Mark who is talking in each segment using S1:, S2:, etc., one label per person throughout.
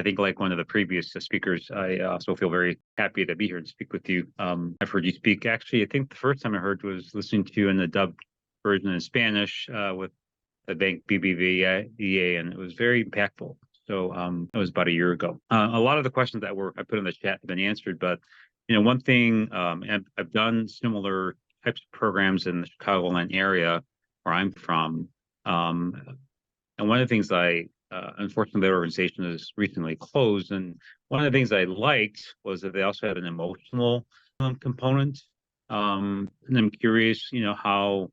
S1: I think like one of the previous speakers, I also feel very happy to be here and speak with you. I've heard you speak. Actually, I think the first time I heard was listening to you in the dubbed version in Spanish with the bank BBVA, and it was very impactful. So it was about a year ago. A lot of the questions that I put in the chat have been answered, but one thing, and I've done similar types of programs in the Chicagoland area where I'm from, and one of the things unfortunately, the organization is recently closed, and one of the things I liked was that they also had an emotional component, and I'm curious, how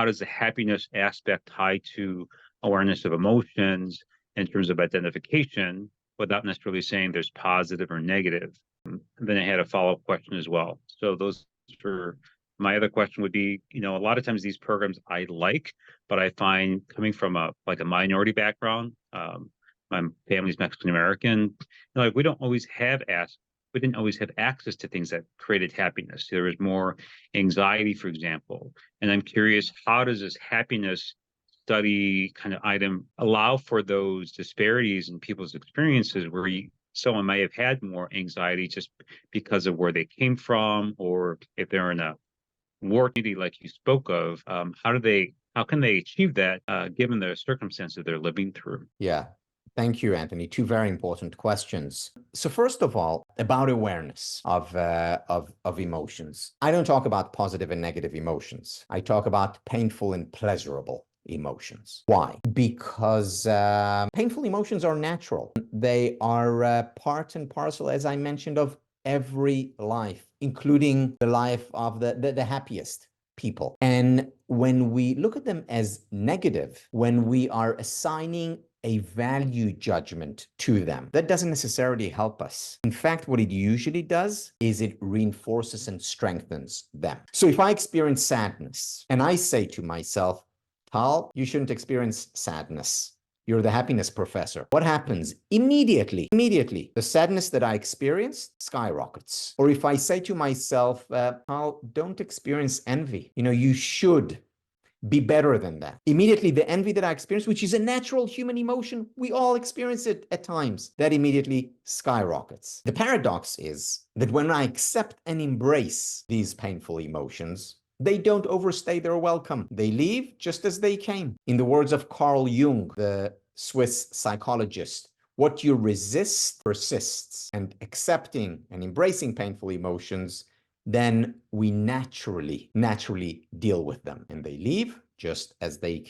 S1: does the happiness aspect tie to awareness of emotions in terms of identification without necessarily saying there's positive or negative? And then I had a follow-up question as well. So those for my other question would be, a lot of times these programs I like, but I find coming from a minority background, my family's Mexican American, we didn't always have access to things that created happiness. There was more anxiety, for example. And I'm curious, how does this happiness study kind of item allow for those disparities in people's experiences where someone may have had more anxiety just because of where they came from, or if they're in a war community like you spoke of, how can they achieve that given the circumstances they're living through?
S2: Yeah. Thank you, Anthony. Two very important questions. So first of all, about awareness of emotions. I don't talk about positive and negative emotions. I talk about painful and pleasurable emotions. Why? Because painful emotions are natural. They are part and parcel, as I mentioned, of every life, including the life of the happiest people. And when we look at them as negative, when we are assigning a value judgment to them, that doesn't necessarily help us. In fact, what it usually does is it reinforces and strengthens them. So if I experience sadness and I say to myself, Carl, you shouldn't experience sadness. You're the happiness professor. What happens? Immediately, the sadness that I experienced skyrockets. Or if I say to myself, Carl, don't experience envy. You should be better than that. Immediately, the envy that I experience, which is a natural human emotion, we all experience it at times, that immediately skyrockets. The paradox is that when I accept and embrace these painful emotions, they don't overstay their welcome. They leave just as they came. In the words of Carl Jung, the Swiss psychologist, what you resist persists. And accepting and embracing painful emotions, then we naturally deal with them, and they leave just as they came.